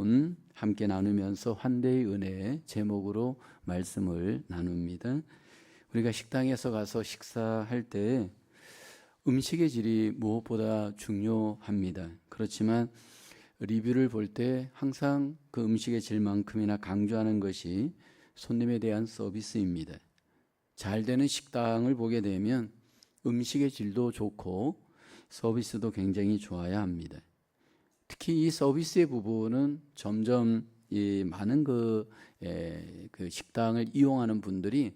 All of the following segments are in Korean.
부분 함께 나누면서 환대의 은혜 제목으로 말씀을 나눕니다. 우리가 식당에서 가서 식사할 때 음식의 질이 무엇보다 중요합니다. 그렇지만 리뷰를 볼 때 항상 그 음식의 질만큼이나 강조하는 것이 손님에 대한 서비스입니다. 잘 되는 식당을 보게 되면 음식의 질도 좋고 서비스도 굉장히 좋아야 합니다. 특히 이 서비스의 부분은 점점 이 많은 그 식당을 이용하는 분들이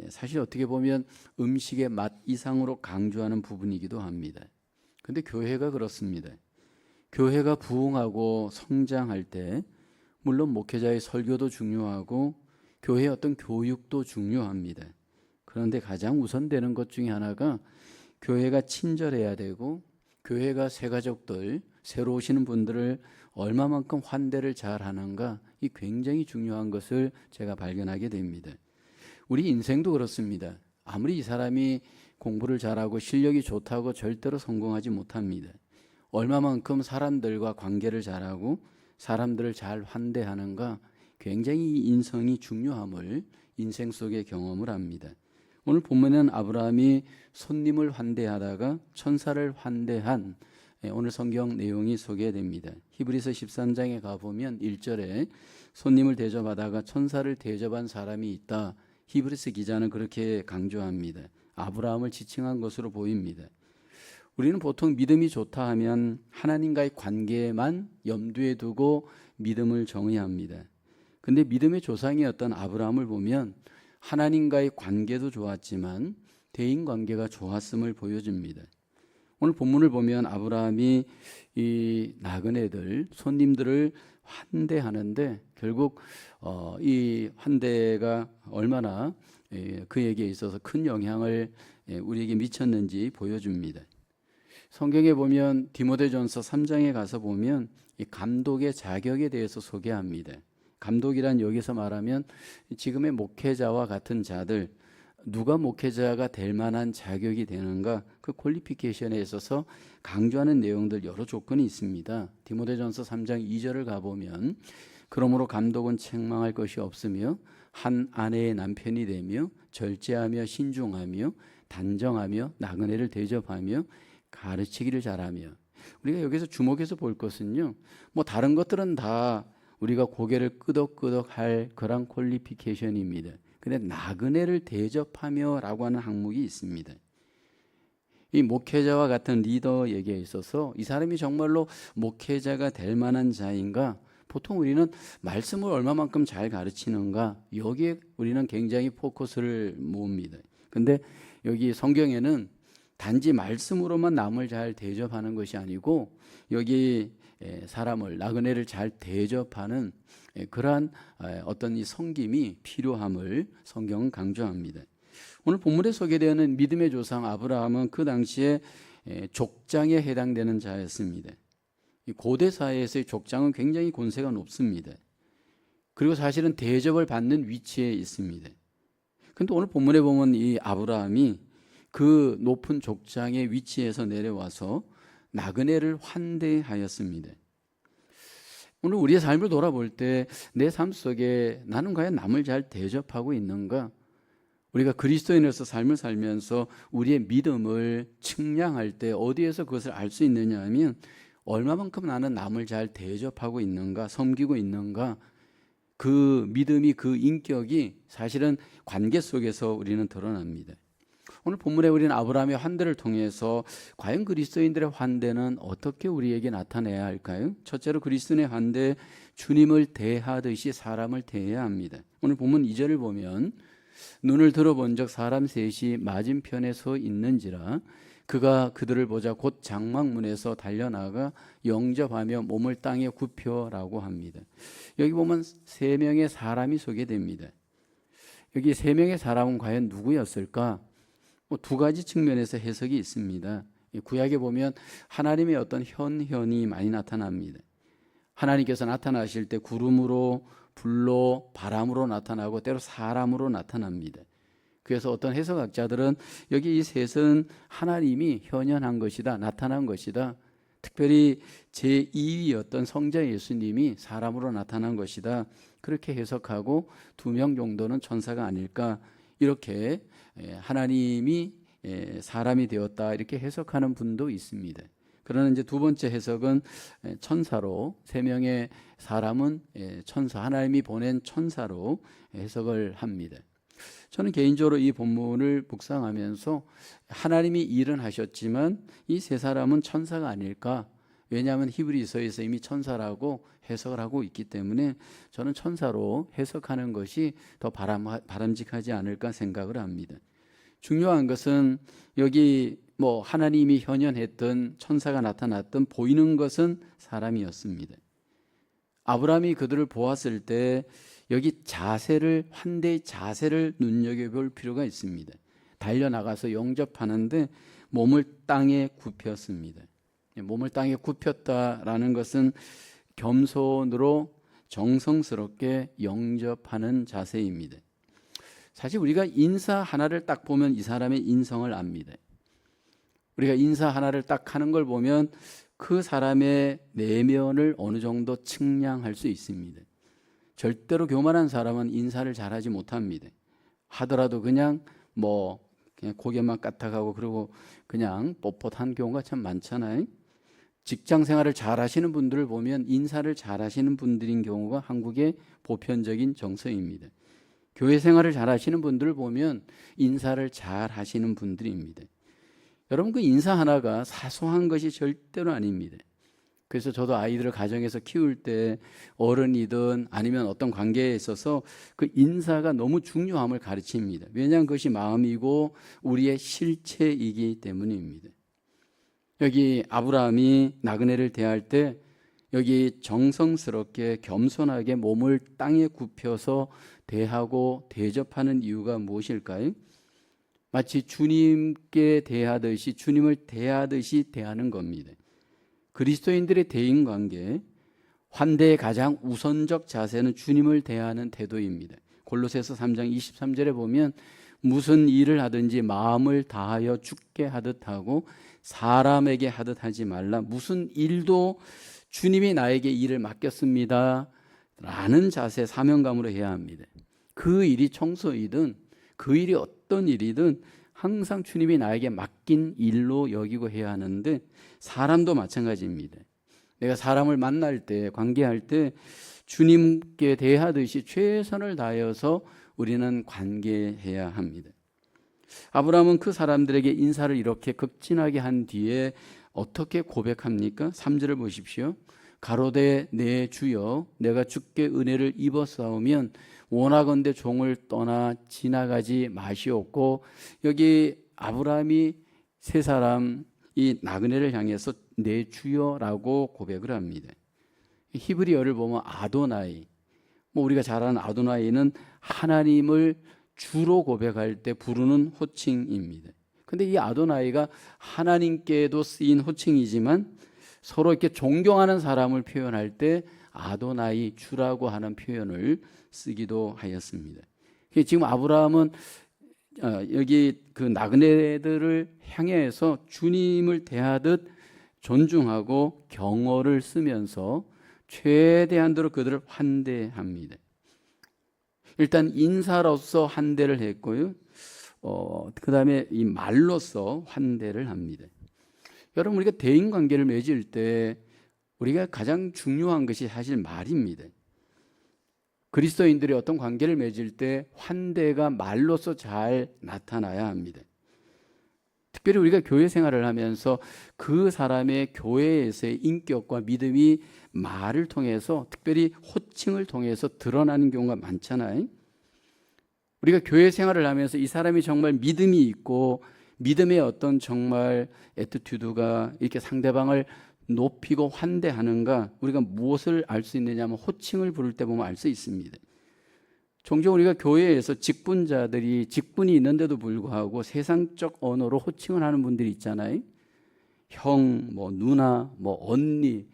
사실 어떻게 보면 음식의 맛 이상으로 강조하는 부분이기도 합니다. 근데 교회가 그렇습니다. 교회가 부흥하고 성장할 때 물론 목회자의 설교도 중요하고 교회의 어떤 교육도 중요합니다. 그런데 가장 우선되는 것 중에 하나가 교회가 친절해야 되고 교회가 새 가족들, 새로 오시는 분들을 얼마만큼 환대를 잘 하는가, 이 굉장히 중요한 것을 제가 발견하게 됩니다. 우리 인생도 그렇습니다. 아무리 이 사람이 공부를 잘하고 실력이 좋다고 절대로 성공하지 못합니다. 얼마만큼 사람들과 관계를 잘하고 사람들을 잘 환대하는가, 굉장히 인성이 중요함을 인생 속에 경험을 합니다. 오늘 본문에는 아브라함이 손님을 환대하다가 천사를 환대한 오늘 성경 내용이 소개됩니다. 히브리서 13장에 가보면 1절에 손님을 대접하다가 천사를 대접한 사람이 있다. 히브리서 기자는 그렇게 강조합니다. 아브라함을 지칭한 것으로 보입니다. 우리는 보통 믿음이 좋다 하면 하나님과의 관계만 염두에 두고 믿음을 정의합니다. 근데 믿음의 조상이었던 아브라함을 보면 하나님과의 관계도 좋았지만 대인관계가 좋았음을 보여줍니다. 오늘 본문을 보면 아브라함이 이 나그네들, 손님들을 환대하는데 결국 이 환대가 얼마나 그에게 있어서 큰 영향을 우리에게 미쳤는지 보여줍니다. 성경에 보면 디모데전서 3장에 가서 보면 이 감독의 자격에 대해서 소개합니다. 감독이란 여기서 말하면 지금의 목회자와 같은 자들, 누가 목회자가 될 만한 자격이 되는가, 그 퀄리피케이션에 있어서 강조하는 내용들 여러 조건이 있습니다. 디모데전서 3장 2절을 가보면 그러므로 감독은 책망할 것이 없으며 한 아내의 남편이 되며 절제하며 신중하며 단정하며 나그네를 대접하며 가르치기를 잘하며, 우리가 여기서 주목해서 볼 것은요, 뭐 다른 것들은 다 우리가 고개를 끄덕끄덕 할 그런 퀄리피케이션입니다. 근데 나그네를 대접하며 라고 하는 항목이 있습니다. 이 목회자와 같은 리더에게 있어서 이 사람이 정말로 목회자가 될 만한 자인가, 보통 우리는 말씀을 얼마만큼 잘 가르치는가, 여기에 우리는 굉장히 포커스를 모읍니다. 근데 여기 성경에는 단지 말씀으로만 남을 잘 대접하는 것이 아니고 여기 사람을, 나그네를 잘 대접하는 그러한 어떤 이 섬김이 필요함을 성경은 강조합니다. 오늘 본문에 소개되는 믿음의 조상 아브라함은 그 당시에 족장에 해당되는 자였습니다. 고대 사회에서의 족장은 굉장히 권세가 높습니다. 그리고 사실은 대접을 받는 위치에 있습니다. 그런데 오늘 본문에 보면 이 아브라함이 그 높은 족장의 위치에서 내려와서 나그네를 환대하였습니다. 오늘 우리의 삶을 돌아볼 때 내 삶 속에 나는 과연 남을 잘 대접하고 있는가? 우리가 그리스도인으로서 삶을 살면서 우리의 믿음을 측량할 때 어디에서 그것을 알 수 있느냐 하면 얼마만큼 나는 남을 잘 대접하고 있는가, 섬기고 있는가, 그 믿음이, 그 인격이 사실은 관계 속에서 우리는 드러납니다. 오늘 본문에 우리는 아브라함의 환대를 통해서 과연 그리스도인들의 환대는 어떻게 우리에게 나타내야 할까요? 첫째로 그리스도인의 환대, 주님을 대하듯이 사람을 대해야 합니다. 오늘 본문 2절을 보면 눈을 들어본 적 사람 셋이 맞은편에 서 있는지라 그가 그들을 보자 곧 장막문에서 달려나가 영접하며 몸을 땅에 굽혀라고 합니다. 여기 보면 세 명의 사람이 소개됩니다. 여기 세 명의 사람은 과연 누구였을까? 두 가지 측면에서 해석이 있습니다. 구약에 보면 하나님의 어떤 현현이 많이 나타납니다. 하나님께서 나타나실 때 구름으로, 불로, 바람으로 나타나고 때로 사람으로 나타납니다. 그래서 어떤 해석학자들은 여기 이 셋은 하나님이 현현한 것이다, 나타난 것이다. 특별히 제2위였던 성자 예수님이 사람으로 나타난 것이다. 그렇게 해석하고 2명 정도는 천사가 아닐까 이렇게 하나님이 사람이 되었다 이렇게 해석하는 분도 있습니다. 그러나 이제 두 번째 해석은 천사로 3명의 사람은 천사 하나님이 보낸 천사로 해석을 합니다. 저는 개인적으로 이 본문을 묵상하면서 하나님이 일은 하셨지만 이 3사람은 천사가 아닐까? 왜냐하면 히브리서에서 이미 천사라고 해석을 하고 있기 때문에 저는 천사로 해석하는 것이 더 바람직하지 않을까 생각을 합니다. 중요한 것은 여기 하나님이 현현했던 천사가 나타났던 보이는 것은 사람이었습니다. 아브라함이 그들을 보았을 때 여기 환대의 자세를 눈여겨볼 필요가 있습니다. 달려나가서 영접하는데 몸을 땅에 굽혔습니다. 몸을 땅에 굽혔다라는 것은 겸손으로 정성스럽게 영접하는 자세입니다. 사실 우리가 인사 하나를 딱 보면 이 사람의 인성을 압니다. 우리가 인사 하나를 딱 하는 걸 보면 그 사람의 내면을 어느 정도 측량할 수 있습니다. 절대로 교만한 사람은 인사를 잘하지 못합니다. 하더라도 그냥 고개만 까딱하고 그러고 그냥 뻣뻣한 경우가 참 많잖아요. 직장 생활을 잘 하시는 분들을 보면 인사를 잘 하시는 분들인 경우가 한국의 보편적인 정서입니다. 교회 생활을 잘 하시는 분들을 보면 인사를 잘 하시는 분들입니다. 여러분, 그 인사 하나가 사소한 것이 절대로 아닙니다. 그래서 저도 아이들을 가정에서 키울 때 어른이든 아니면 어떤 관계에 있어서 그 인사가 너무 중요함을 가르칩니다. 왜냐하면 그것이 마음이고 우리의 실체이기 때문입니다. 여기 아브라함이 나그네를 대할 때 여기 정성스럽게 겸손하게 몸을 땅에 굽혀서 대하고 대접하는 이유가 무엇일까요? 마치 주님께 대하듯이 주님을 대하듯이 대하는 겁니다. 그리스도인들의 대인관계 환대의 가장 우선적 자세는 주님을 대하는 태도입니다. 골로새서 3장 23절에 보면 무슨 일을 하든지 마음을 다하여 주께 하듯 하고 사람에게 하듯 하지 말라. 무슨 일도 주님이 나에게 일을 맡겼습니다 라는 자세, 사명감으로 해야 합니다. 그 일이 청소이든 그 일이 어떤 일이든 항상 주님이 나에게 맡긴 일로 여기고 해야 하는데 사람도 마찬가지입니다. 내가 사람을 만날 때, 관계할 때 주님께 대하듯이 최선을 다하여서 우리는 관계해야 합니다. 아브라함은 그 사람들에게 인사를 이렇게 극진하게 한 뒤에 어떻게 고백합니까? 3절을 보십시오. 가로되 내 주여 내가 주께 은혜를 입었사오면 원하건대 종을 떠나 지나가지 마시옵고, 여기 아브라함이 3사람 이 나그네를 향해서 내 주여라고 고백을 합니다. 히브리어를 보면 아도나이, 우리가 잘 아는 아도나이는 하나님을 주로 고백할 때 부르는 호칭입니다. 근데 이 아도나이가 하나님께도 쓰인 호칭이지만 서로 이렇게 존경하는 사람을 표현할 때 아도나이 주라고 하는 표현을 쓰기도 하였습니다. 지금 아브라함은 여기 그 나그네들을 향해서 주님을 대하듯 존중하고 경어를 쓰면서 최대한도로 그들을 환대합니다. 일단 인사로서 환대를 했고요. 그 다음에 이 말로서 환대를 합니다. 여러분, 우리가 대인관계를 맺을 때 우리가 가장 중요한 것이 사실 말입니다. 그리스도인들의 어떤 관계를 맺을 때 환대가 말로서 잘 나타나야 합니다. 특별히 우리가 교회 생활을 하면서 그 사람의 교회에서의 인격과 믿음이 말을 통해서, 특별히 호칭을 통해서 드러나는 경우가 많잖아요. 우리가 교회 생활을 하면서 이 사람이 정말 믿음이 있고 믿음의 어떤 정말 애티튜드가 이렇게 상대방을 높이고 환대하는가, 우리가 무엇을 알 수 있느냐면 호칭을 부를 때 보면 알 수 있습니다. 종종 우리가 교회에서 직분자들이 직분이 있는데도 불구하고 세상적 언어로 호칭을 하는 분들이 있잖아요. 형, 누나, 언니.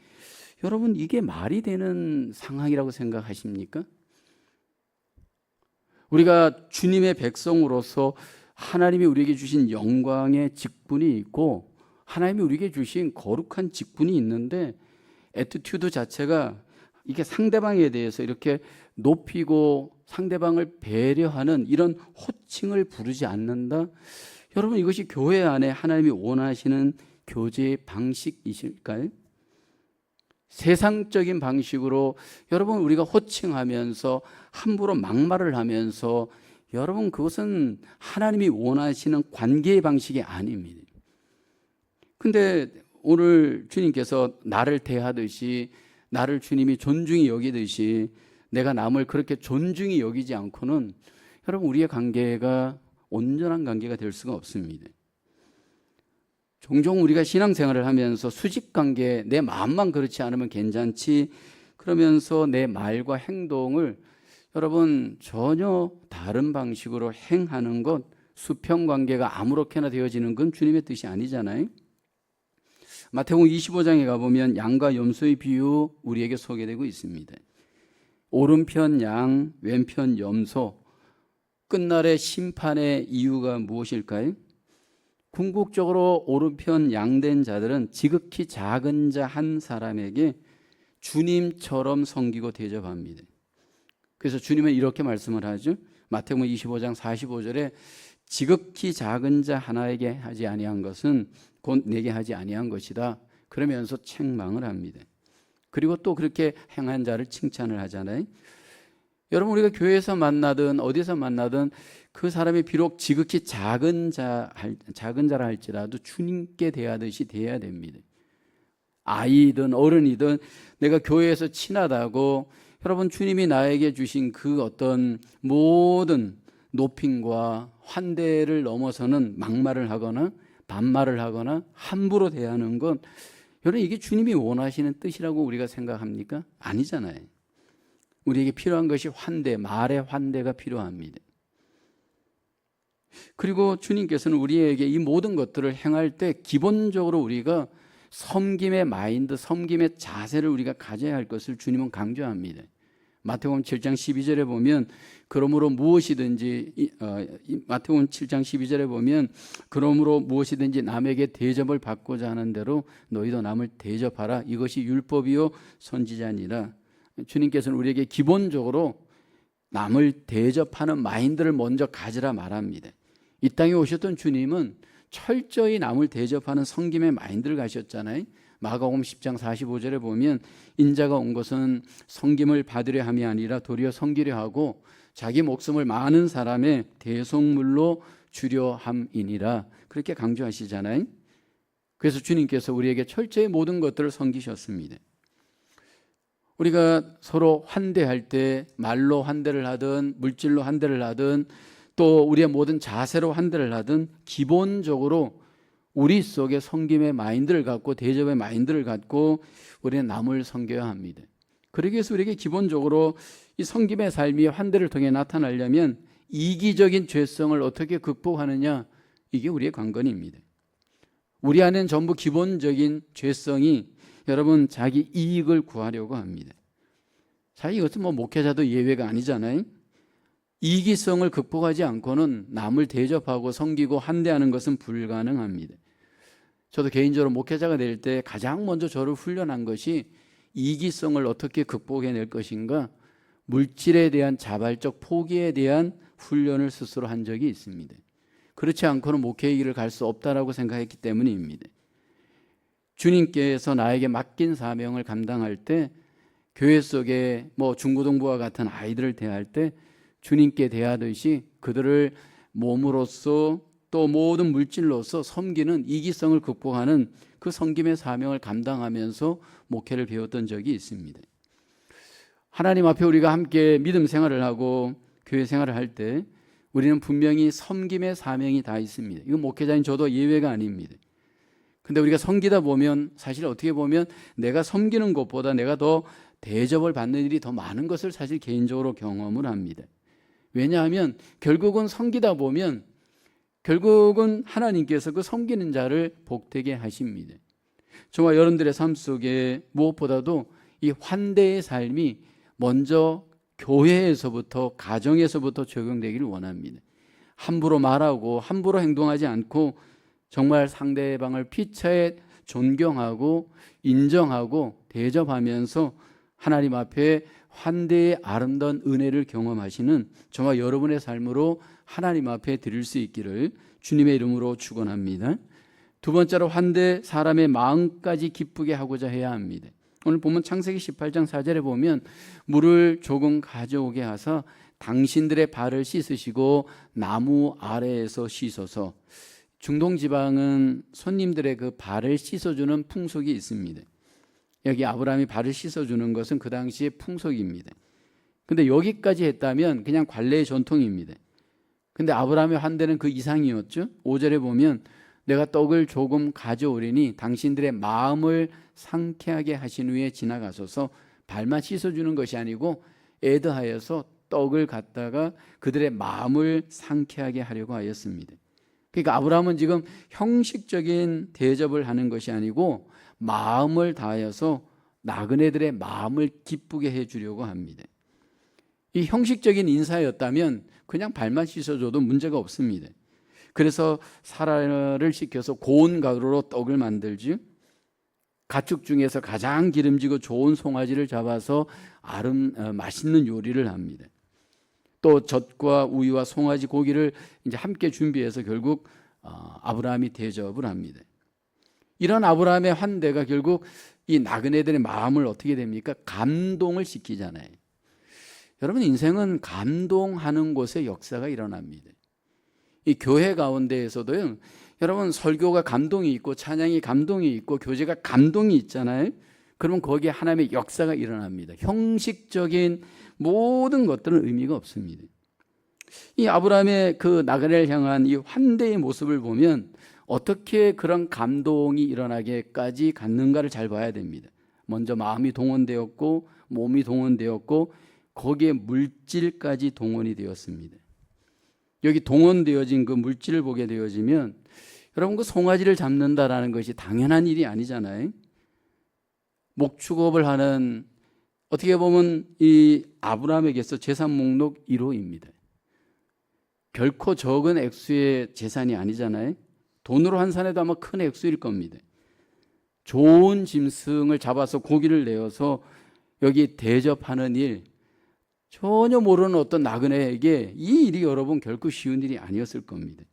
여러분, 이게 말이 되는 상황이라고 생각하십니까? 우리가 주님의 백성으로서 하나님이 우리에게 주신 영광의 직분이 있고 하나님이 우리에게 주신 거룩한 직분이 있는데 애티튜드 자체가 이게 상대방에 대해서 이렇게 높이고 상대방을 배려하는 이런 호칭을 부르지 않는다. 여러분, 이것이 교회 안에 하나님이 원하시는 교제의 방식이실까요? 세상적인 방식으로 여러분 우리가 호칭하면서 함부로 막말을 하면서 여러분 그것은 하나님이 원하시는 관계의 방식이 아닙니다. 근데 오늘 주님께서 나를 대하듯이 나를 주님이 존중히 여기듯이 내가 남을 그렇게 존중히 여기지 않고는 여러분 우리의 관계가 온전한 관계가 될 수가 없습니다. 종종 우리가 신앙생활을 하면서 수직관계, 내 마음만 그렇지 않으면 괜찮지 그러면서 내 말과 행동을 여러분 전혀 다른 방식으로 행하는 것, 수평관계가 아무렇게나 되어지는 건 주님의 뜻이 아니잖아요. 마태복음 25장에 가보면 양과 염소의 비유 우리에게 소개되고 있습니다. 오른편 양, 왼편 염소. 끝날의 심판의 이유가 무엇일까요? 궁극적으로 오른편 양된 자들은 지극히 작은 자 한 사람에게 주님처럼 섬기고 대접합니다. 그래서 주님은 이렇게 말씀을 하죠. 마태복음 25장 45절에 지극히 작은 자 하나에게 하지 아니한 것은 곧 내게 하지 아니한 것이다. 그러면서 책망을 합니다. 그리고 또 그렇게 행한 자를 칭찬을 하잖아요. 여러분 우리가 교회에서 만나든 어디서 만나든 그 사람이 비록 지극히 작은 자라 할지라도 주님께 대하듯이 대해야 됩니다. 아이든 어른이든 내가 교회에서 친하다고 여러분 주님이 나에게 주신 그 어떤 모든 높임과 환대를 넘어서는 막말을 하거나 반말을 하거나 함부로 대하는 건 여러분 이게 주님이 원하시는 뜻이라고 우리가 생각합니까? 아니잖아요. 우리에게 필요한 것이 환대, 말의 환대가 필요합니다. 그리고 주님께서는 우리에게 이 모든 것들을 행할 때 기본적으로 우리가 섬김의 마인드, 섬김의 자세를 우리가 가져야 할 것을 주님은 강조합니다. 마태복음 7장 12절에 보면 그러므로 무엇이든지 마태복음 7장 12절에 보면 그러므로 무엇이든지 남에게 대접을 받고자 하는 대로 너희도 남을 대접하라. 이것이 율법이요 선지자니라. 주님께서는 우리에게 기본적으로 남을 대접하는 마인드를 먼저 가지라 말합니다. 이 땅에 오셨던 주님은 철저히 남을 대접하는 섬김의 마인드를 가셨잖아요. 마가복음 10장 45절에 보면 인자가 온 것은 섬김을 받으려 함이 아니라 도리어 섬기려 하고 자기 목숨을 많은 사람의 대속물로 주려 함이니라. 그렇게 강조하시잖아요. 그래서 주님께서 우리에게 철저히 모든 것들을 섬기셨습니다. 우리가 서로 환대할 때 말로 환대를 하든 물질로 환대를 하든 또 우리의 모든 자세로 환대를 하든 기본적으로 우리 속에 섬김의 마인드를 갖고 대접의 마인드를 갖고 우리는 남을 섬겨야 합니다. 그러기 위해서 우리에게 기본적으로 이 섬김의 삶이 환대를 통해 나타나려면 이기적인 죄성을 어떻게 극복하느냐, 이게 우리의 관건입니다. 우리 안에는 전부 기본적인 죄성이 여러분 자기 이익을 구하려고 합니다. 사실 이것은 목회자도 예외가 아니잖아요. 이기성을 극복하지 않고는 남을 대접하고 섬기고 환대하는 것은 불가능합니다. 저도 개인적으로 목회자가 될 때 가장 먼저 저를 훈련한 것이 이기성을 어떻게 극복해낼 것인가, 물질에 대한 자발적 포기에 대한 훈련을 스스로 한 적이 있습니다. 그렇지 않고는 목회의 길을 갈 수 없다라고 생각했기 때문입니다. 주님께서 나에게 맡긴 사명을 감당할 때 교회 속에 중고등부와 같은 아이들을 대할 때 주님께 대하듯이 그들을 몸으로써 또 모든 물질로서 섬기는 이기성을 극복하는 그 섬김의 사명을 감당하면서 목회를 배웠던 적이 있습니다. 하나님 앞에 우리가 함께 믿음 생활을 하고 교회 생활을 할 때 우리는 분명히 섬김의 사명이 다 있습니다. 이건 목회자인 저도 예외가 아닙니다. 근데 우리가 섬기다 보면 사실 어떻게 보면 내가 섬기는 것보다 내가 더 대접을 받는 일이 더 많은 것을 사실 개인적으로 경험을 합니다. 왜냐하면 결국은 섬기다 보면 결국은 하나님께서 그 섬기는 자를 복되게 하십니다. 저와 여러분들의 삶 속에 무엇보다도 이 환대의 삶이 먼저 교회에서부터 가정에서부터 적용되기를 원합니다. 함부로 말하고 함부로 행동하지 않고 정말 상대방을 피차에 존경하고 인정하고 대접하면서 하나님 앞에 환대의 아름다운 은혜를 경험하시는 저와 여러분의 삶으로 하나님 앞에 드릴 수 있기를 주님의 이름으로 축원합니다. 두 번째로 환대, 사람의 마음까지 기쁘게 하고자 해야 합니다. 오늘 보면 창세기 18장 4절에 보면 물을 조금 가져오게 하사 당신들의 발을 씻으시고 나무 아래에서 씻어서, 중동 지방은 손님들의 그 발을 씻어주는 풍속이 있습니다. 여기 아브라함이 발을 씻어주는 것은 그 당시의 풍속입니다. 근데 여기까지 했다면 그냥 관례의 전통입니다. 근데 아브라함의 환대는 그 이상이었죠. 5절에 보면 내가 떡을 조금 가져오리니 당신들의 마음을 상쾌하게 하신 후에 지나가소서. 발만 씻어주는 것이 아니고 애드하여서 떡을 갖다가 그들의 마음을 상쾌하게 하려고 하였습니다. 그러니까 아브라함은 지금 형식적인 대접을 하는 것이 아니고 마음을 다하여서 나그네들의 마음을 기쁘게 해주려고 합니다. 이 형식적인 인사였다면 그냥 발만 씻어줘도 문제가 없습니다. 그래서 사라를 시켜서 고운 가루로 떡을 만들지, 가축 중에서 가장 기름지고 좋은 송아지를 잡아서 맛있는 요리를 합니다. 또 젖과 우유와 송아지 고기를 이제 함께 준비해서 결국 아브라함이 대접을 합니다. 이런 아브라함의 환대가 결국 이 나그네들의 마음을 어떻게 됩니까? 감동을 시키잖아요. 여러분, 인생은 감동하는 곳에 역사가 일어납니다. 이 교회 가운데에서도요, 여러분, 설교가 감동이 있고 찬양이 감동이 있고 교제가 감동이 있잖아요. 그러면 거기에 하나님의 역사가 일어납니다. 형식적인 모든 것들은 의미가 없습니다. 이 아브라함의 그 나그네를 향한 이 환대의 모습을 보면 어떻게 그런 감동이 일어나게까지 갔는가를 잘 봐야 됩니다. 먼저 마음이 동원되었고 몸이 동원되었고 거기에 물질까지 동원이 되었습니다. 여기 동원되어진 그 물질을 보게 되어지면 여러분, 그 송아지를 잡는다라는 것이 당연한 일이 아니잖아요. 목축업을 하는, 어떻게 보면 이 아브라함에게서 재산 목록 1호입니다. 결코 적은 액수의 재산이 아니잖아요. 돈으로 환산해도 아마 큰 액수일 겁니다. 좋은 짐승을 잡아서 고기를 내어서 여기 대접하는 일, 전혀 모르는 어떤 나그네에게 이 일이 여러분 결코 쉬운 일이 아니었을 겁니다.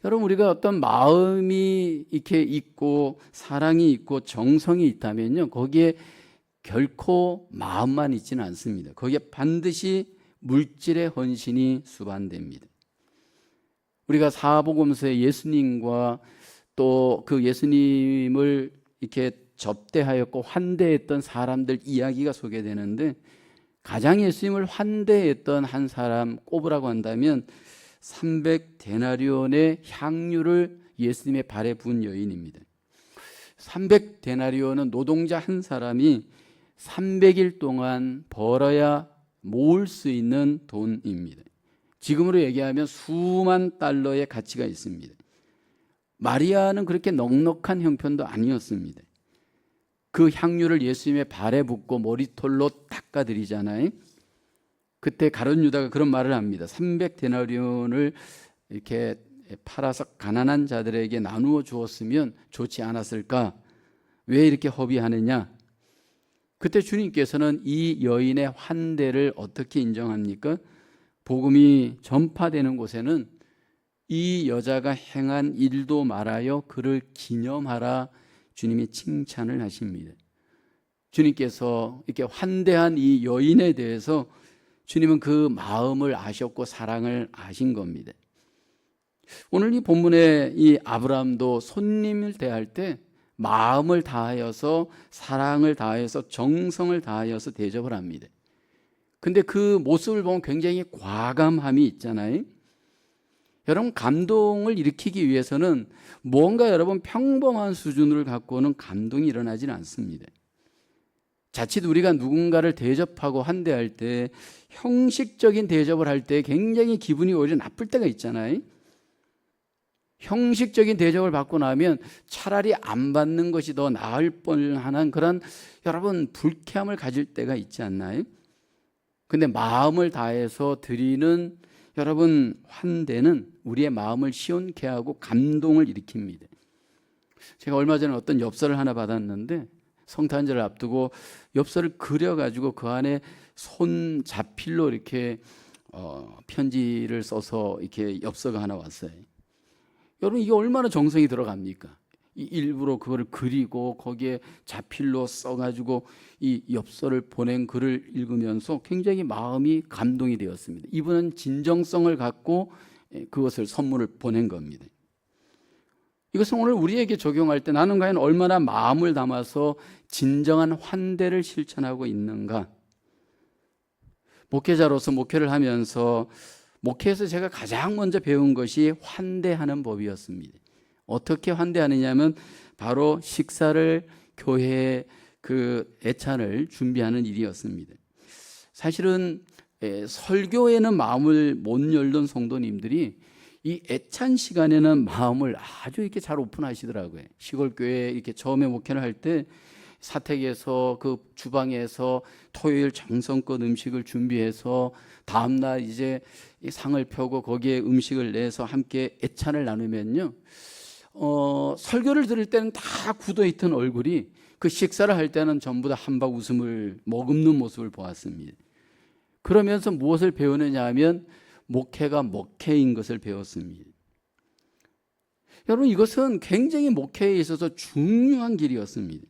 여러분, 우리가 어떤 마음이 이렇게 있고 사랑이 있고 정성이 있다면요, 거기에 결코 마음만 있지는 않습니다. 거기에 반드시 물질의 헌신이 수반됩니다. 우리가 사복음서에 예수님과 또 그 예수님을 이렇게 접대하였고 환대했던 사람들 이야기가 소개되는데, 가장 예수님을 환대했던 한 사람 꼽으라고 한다면 300데나리온의 향유를 예수님의 발에 부은 여인입니다. 300데나리온은 노동자 한 사람이 300일 동안 벌어야 모을 수 있는 돈입니다. 지금으로 얘기하면 수만 달러의 가치가 있습니다. 마리아는 그렇게 넉넉한 형편도 아니었습니다. 그 향유를 예수님의 발에 붓고 머리털로 닦아드리잖아요. 그때 가룟 유다가 그런 말을 합니다. 300데나리온을 이렇게 팔아서 가난한 자들에게 나누어 주었으면 좋지 않았을까? 왜 이렇게 허비하느냐? 그때 주님께서는 이 여인의 환대를 어떻게 인정합니까? 복음이 전파되는 곳에는 이 여자가 행한 일도 말하여 그를 기념하라, 주님이 칭찬을 하십니다. 주님께서 이렇게 환대한 이 여인에 대해서 주님은 그 마음을 아셨고 사랑을 아신 겁니다. 오늘 이 본문에 이 아브라함도 손님을 대할 때 마음을 다하여서 사랑을 다하여서 정성을 다하여서 대접을 합니다. 근데 그 모습을 보면 굉장히 과감함이 있잖아요. 여러분, 감동을 일으키기 위해서는 뭔가 여러분 평범한 수준을 갖고는 감동이 일어나지는 않습니다. 자칫 우리가 누군가를 대접하고 환대할 때 형식적인 대접을 할 때 굉장히 기분이 오히려 나쁠 때가 있잖아요. 형식적인 대접을 받고 나면 차라리 안 받는 것이 더 나을 뻔한 그런 여러분 불쾌함을 가질 때가 있지 않나요? 근데 마음을 다해서 드리는 여러분, 환대는 우리의 마음을 시원케 하고 감동을 일으킵니다. 제가 얼마 전에 어떤 엽서를 하나 받았는데 성탄절을 앞두고 엽서를 그려가지고 그 안에 손 자필로 이렇게 편지를 써서 이렇게 엽서가 하나 왔어요. 여러분, 이게 얼마나 정성이 들어갑니까? 일부러 그거를 그리고 거기에 자필로 써가지고 이 엽서를 보낸 글을 읽으면서 굉장히 마음이 감동이 되었습니다. 이분은 진정성을 갖고 그것을 선물을 보낸 겁니다. 이것은 오늘 우리에게 적용할 때 나는 과연 얼마나 마음을 담아서 진정한 환대를 실천하고 있는가? 목회자로서 목회를 하면서 목회에서 제가 가장 먼저 배운 것이 환대하는 법이었습니다. 어떻게 환대하느냐면 바로 식사를 교회에 그 애찬을 준비하는 일이었습니다. 사실은 설교에는 마음을 못 열던 성도님들이 이 애찬 시간에는 마음을 아주 이렇게 잘 오픈하시더라고요. 시골 교회에 이렇게 처음에 목회를 할 때 사택에서 그 주방에서 토요일 정성껏 음식을 준비해서 다음날 이제 상을 펴고 거기에 음식을 내서 함께 애찬을 나누면요, 설교를 들을 때는 다 굳어있던 얼굴이 그 식사를 할 때는 전부 다 한박 웃음을 머금는 모습을 보았습니다. 그러면서 무엇을 배우느냐 하면 목회가 목회인 것을 배웠습니다. 여러분, 이것은 굉장히 목회에 있어서 중요한 길이었습니다.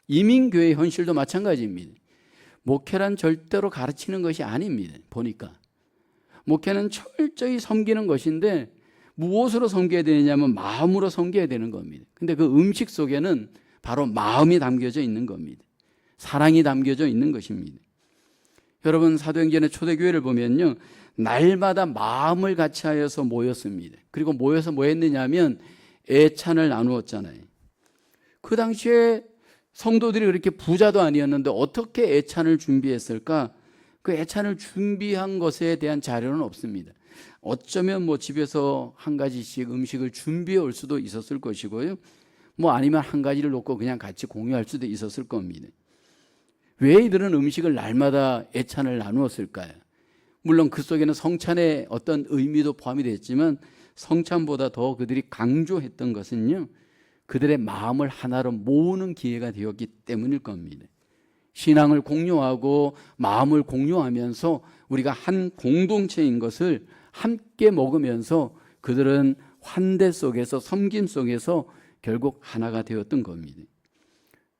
이민교회 현실도 마찬가지입니다. 목회란 절대로 가르치는 것이 아닙니다. 보니까 목회는 철저히 섬기는 것인데 무엇으로 섬겨야 되느냐면 마음으로 섬겨야 되는 겁니다. 근데 그 음식 속에는 바로 마음이 담겨져 있는 겁니다. 사랑이 담겨져 있는 것입니다. 여러분, 사도행전의 초대교회를 보면요, 날마다 마음을 같이 하여서 모였습니다. 그리고 모여서 뭐 했느냐면 애찬을 나누었잖아요. 그 당시에 성도들이 그렇게 부자도 아니었는데 어떻게 애찬을 준비했을까? 그 애찬을 준비한 것에 대한 자료는 없습니다. 어쩌면 뭐 집에서 한 가지씩 음식을 준비해 올 수도 있었을 것이고요, 뭐 아니면 한 가지를 놓고 그냥 같이 공유할 수도 있었을 겁니다. 왜 이들은 음식을 날마다 애찬을 나누었을까요? 물론 그 속에는 성찬의 어떤 의미도 포함이 됐지만 성찬보다 더 그들이 강조했던 것은요, 그들의 마음을 하나로 모으는 기회가 되었기 때문일 겁니다. 신앙을 공유하고 마음을 공유하면서 우리가 한 공동체인 것을 함께 먹으면서 그들은 환대 속에서, 섬김 속에서 결국 하나가 되었던 겁니다.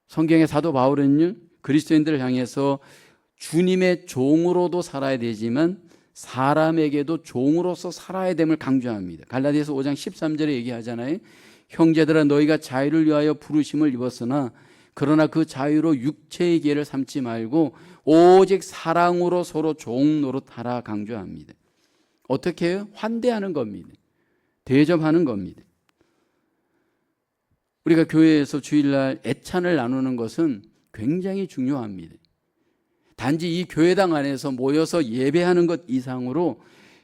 성경의 사도 바울은요, 그리스도인들을 향해서 주님의 종으로도 살아야 되지만 사람에게도 종으로서 살아야 됨을 강조합니다. 갈라디아서 5장 13절에 얘기하잖아요. 형제들아, 너희가 자유를 위하여 부르심을 입었으나 그러나 그 자유로 육체의 기회를 삼지 말고 오직 사랑으로 서로 종 노릇하라 강조합니다. 어떻게 해요? 환대하는 겁니다. 대접하는 겁니다. 우리가 교회에서 주일날 애찬을 나누는 것은 굉장히 중요합니다. 단지 이 교회당 안에서 모여서 예배하는 것 이상으로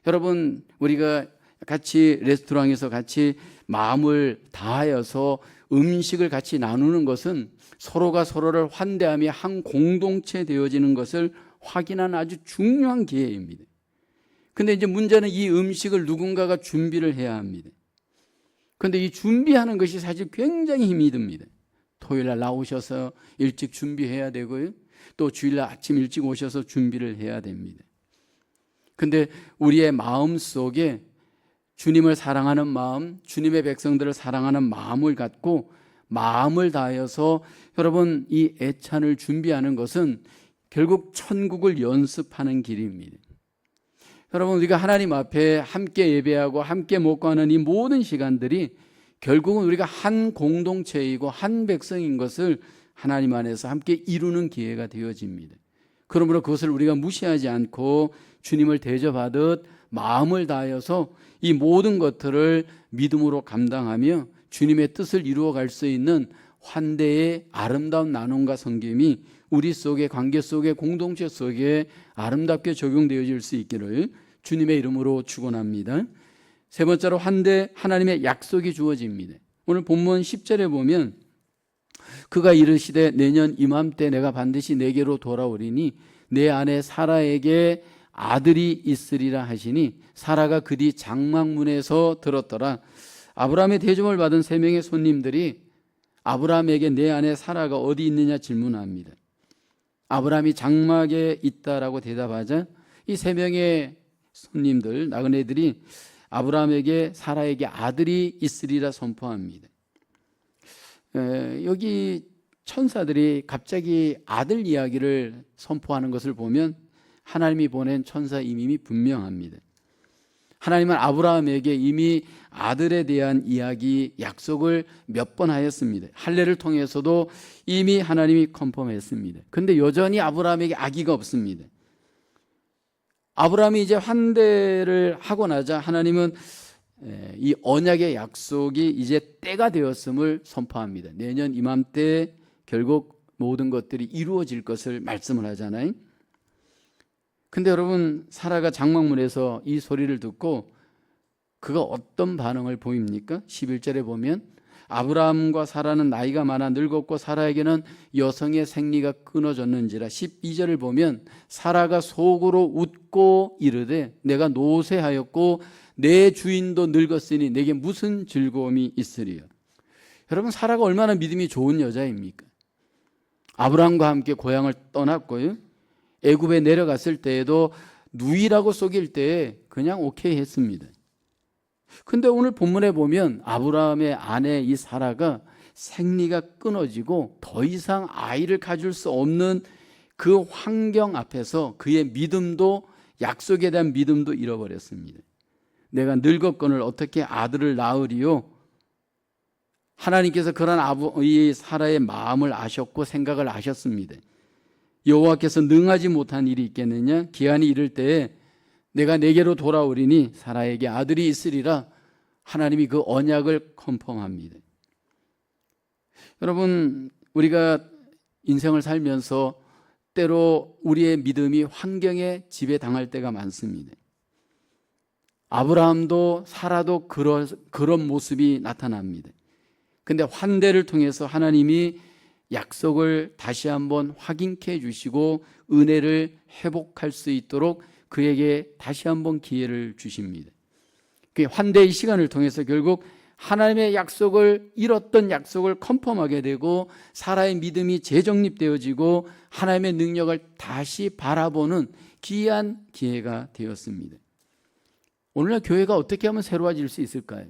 여러분, 우리가 같이 레스토랑에서 같이 마음을 다하여서 음식을 같이 나누는 것은 서로가 서로를 환대하며 한 공동체 되어지는 것을 확인하는 아주 중요한 기회입니다. 근데 이제 문제는 이 음식을 누군가가 준비를 해야 합니다. 그런데 이 준비하는 것이 사실 굉장히 힘이 듭니다. 토요일날 나오셔서 일찍 준비해야 되고요, 또 주일날 아침 일찍 오셔서 준비를 해야 됩니다. 근데 우리의 마음 속에 주님을 사랑하는 마음, 주님의 백성들을 사랑하는 마음을 갖고 마음을 다하여서 여러분, 이 애찬을 준비하는 것은 결국 천국을 연습하는 길입니다. 여러분, 우리가 하나님 앞에 함께 예배하고 함께 먹고 하는 이 모든 시간들이 결국은 우리가 한 공동체이고 한 백성인 것을 하나님 안에서 함께 이루는 기회가 되어집니다. 그러므로 그것을 우리가 무시하지 않고 주님을 대접하듯 마음을 다하여서 이 모든 것들을 믿음으로 감당하며 주님의 뜻을 이루어갈 수 있는 환대의 아름다운 나눔과 섬김이 우리 속의 관계 속에, 공동체 속에 아름답게 적용되어질 수 있기를 주님의 이름으로 축원합니다. 세 번째로 환대, 하나님의 약속이 주어집니다. 오늘 본문 10절에 보면 그가 이르시되 내년 이맘때 내가 반드시 내게로 돌아오리니 내 아내 사라에게 아들이 있으리라 하시니 사라가 그 뒤 장막문에서 들었더라. 아브라함의 대접을 받은 3명의 손님들이 아브라함에게 내 아내 사라가 어디 있느냐 질문합니다. 아브라함이 장막에 있다라고 대답하자 이 3명의 손님들, 나그네들이 아브라함에게 사라에게 아들이 있으리라 선포합니다. 여기 천사들이 갑자기 아들 이야기를 선포하는 것을 보면 하나님이 보낸 천사 임임이 분명합니다. 하나님은 아브라함에게 이미 아들에 대한 이야기, 약속을 몇 번 하였습니다. 할례를 통해서도 이미 하나님이 컨펌했습니다. 그런데 여전히 아브라함에게 아기가 없습니다. 아브라함이 이제 환대를 하고 나자 하나님은 이 언약의 약속이 이제 때가 되었음을 선포합니다. 내년 이맘때 결국 모든 것들이 이루어질 것을 말씀을 하잖아요. 근데 여러분, 사라가 장막문에서 이 소리를 듣고 그가 어떤 반응을 보입니까? 11절에 보면 아브라함과 사라는 나이가 많아 늙었고 사라에게는 여성의 생리가 끊어졌는지라. 12절을 보면 사라가 속으로 웃고 이르되 내가 노쇠하였고 내 주인도 늙었으니 내게 무슨 즐거움이 있으리요. 여러분, 사라가 얼마나 믿음이 좋은 여자입니까? 아브라함과 함께 고향을 떠났고요, 애굽에 내려갔을 때에도 누이라고 속일 때 그냥 오케이 했습니다. 근데 오늘 본문에 보면 아브라함의 아내 이 사라가 생리가 끊어지고 더 이상 아이를 가질 수 없는 그 환경 앞에서 그의 믿음도, 약속에 대한 믿음도 잃어버렸습니다. 내가 늙었거늘 어떻게 아들을 낳으리요? 하나님께서 그런 이 사라의 마음을 아셨고 생각을 아셨습니다. 여호와께서 능하지 못한 일이 있겠느냐? 기한이 이를 때에 내가 내게로 돌아오리니 사라에게 아들이 있으리라. 하나님이 그 언약을 컨펌합니다. 여러분, 우리가 인생을 살면서 때로 우리의 믿음이 환경에 지배당할 때가 많습니다. 아브라함도 사라도 그런 모습이 나타납니다. 근데 환대를 통해서 하나님이 약속을 다시 한번 확인케 해주시고 은혜를 회복할 수 있도록 그에게 다시 한번 기회를 주십니다. 그 환대의 시간을 통해서 결국 하나님의 약속을, 잃었던 약속을 컨펌하게 되고 사라의 믿음이 재정립되어지고 하나님의 능력을 다시 바라보는 귀한 기회가 되었습니다. 오늘날 교회가 어떻게 하면 새로워질 수 있을까요?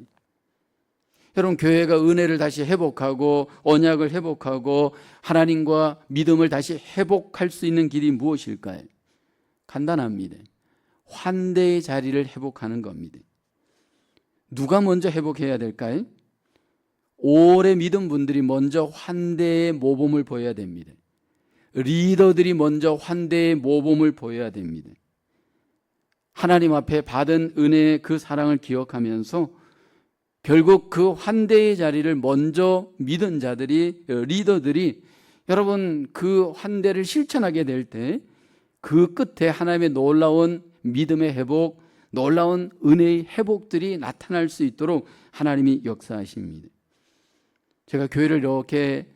여러분, 교회가 은혜를 다시 회복하고 언약을 회복하고 하나님과 믿음을 다시 회복할 수 있는 길이 무엇일까요? 간단합니다. 환대의 자리를 회복하는 겁니다. 누가 먼저 회복해야 될까요? 오래 믿은 분들이 먼저 환대의 모범을 보여야 됩니다. 리더들이 먼저 환대의 모범을 보여야 됩니다. 하나님 앞에 받은 은혜의 그 사랑을 기억하면서 결국 그 환대의 자리를 먼저 믿은 자들이, 리더들이 여러분 그 환대를 실천하게 될 때 그 끝에 하나님의 놀라운 믿음의 회복, 놀라운 은혜의 회복들이 나타날 수 있도록 하나님이 역사하십니다. 제가 교회를 이렇게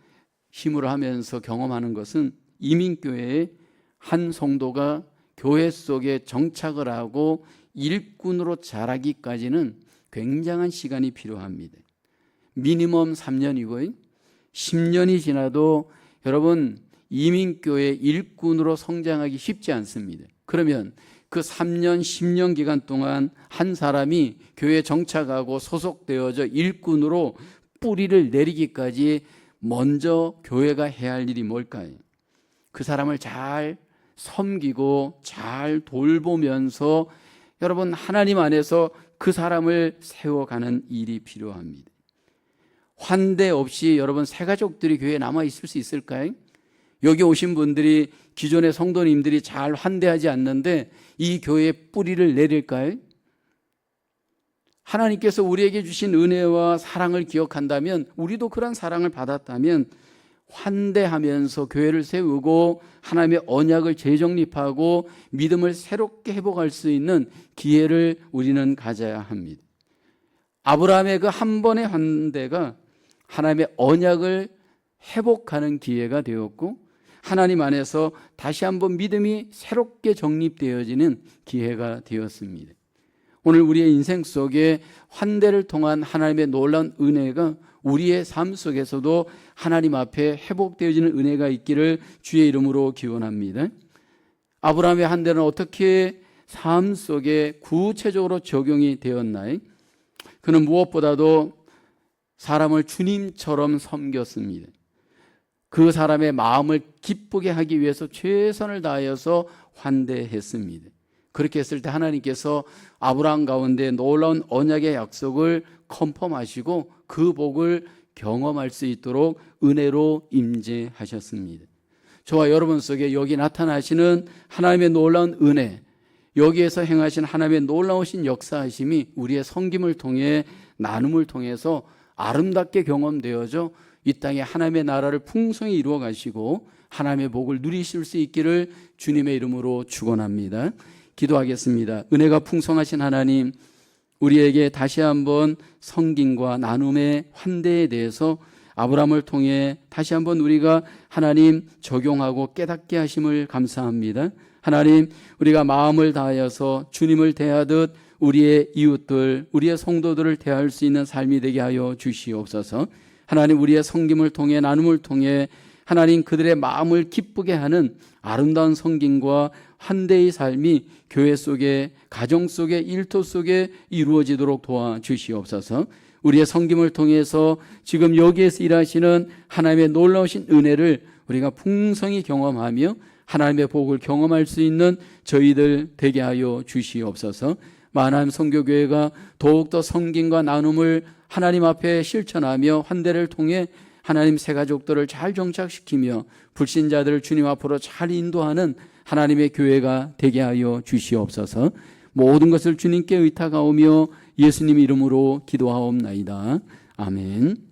힘으로 하면서 경험하는 것은 이민교회의 한 성도가 교회 속에 정착을 하고 일꾼으로 자라기까지는 굉장한 시간이 필요합니다. 미니멈 3년이고요. 10년이 지나도 여러분 이민교회 일꾼으로 성장하기 쉽지 않습니다. 그러면 그 3년, 10년 기간 동안 한 사람이 교회에 정착하고 소속되어져 일꾼으로 뿌리를 내리기까지 먼저 교회가 해야 할 일이 뭘까요? 그 사람을 잘 섬기고 잘 돌보면서 여러분 하나님 안에서 그 사람을 세워가는 일이 필요합니다. 환대 없이 여러분 새가족들이 교회에 남아 있을 수 있을까요? 여기 오신 분들이 기존의 성도님들이 잘 환대하지 않는데 이 교회에 뿌리를 내릴까요? 하나님께서 우리에게 주신 은혜와 사랑을 기억한다면, 우리도 그런 사랑을 받았다면 환대하면서 교회를 세우고 하나님의 언약을 재정립하고 믿음을 새롭게 회복할 수 있는 기회를 우리는 가져야 합니다. 아브라함의 그 한 번의 환대가 하나님의 언약을 회복하는 기회가 되었고, 하나님 안에서 다시 한번 믿음이 새롭게 정립되어지는 기회가 되었습니다. 오늘 우리의 인생 속에 환대를 통한 하나님의 놀라운 은혜가 우리의 삶 속에서도 하나님 앞에 회복되어지는 은혜가 있기를 주의 이름으로 기원합니다. 아브라함의 환대는 어떻게 삶 속에 구체적으로 적용이 되었나요? 그는 무엇보다도 사람을 주님처럼 섬겼습니다. 그 사람의 마음을 기쁘게 하기 위해서 최선을 다하여서 환대했습니다. 그렇게 했을 때 하나님께서 아브라함 가운데 놀라운 언약의 약속을 컨펌하시고 그 복을 경험할 수 있도록 은혜로 임재하셨습니다. 저와 여러분 속에 여기 나타나시는 하나님의 놀라운 은혜, 여기에서 행하신 하나님의 놀라우신 역사하심이 우리의 섬김을 통해 나눔을 통해서 아름답게 경험되어져 이 땅에 하나님의 나라를 풍성히 이루어 가시고 하나님의 복을 누리실 수 있기를 주님의 이름으로 축원합니다. 기도하겠습니다. 은혜가 풍성하신 하나님, 우리에게 다시 한번 섬김과 나눔의 환대에 대해서 아브라함을 통해 다시 한번 우리가 하나님 적용하고 깨닫게 하심을 감사합니다. 하나님, 우리가 마음을 다하여서 주님을 대하듯 우리의 이웃들, 우리의 성도들을 대할 수 있는 삶이 되게 하여 주시옵소서. 하나님, 우리의 섬김을 통해 나눔을 통해 하나님 그들의 마음을 기쁘게 하는 아름다운 섬김과 환대의 삶이 교회 속에, 가정 속에, 일터 속에 이루어지도록 도와주시옵소서. 우리의 섬김을 통해서 지금 여기에서 일하시는 하나님의 놀라우신 은혜를 우리가 풍성히 경험하며 하나님의 복을 경험할 수 있는 저희들 되게 하여 주시옵소서. 만암 선교교회가 더욱더 섬김과 나눔을 하나님 앞에 실천하며 환대를 통해 하나님 새 가족들을 잘 정착시키며 불신자들을 주님 앞으로 잘 인도하는 하나님의 교회가 되게 하여 주시옵소서. 모든 것을 주님께 의탁하오며 예수님 이름으로 기도하옵나이다. 아멘.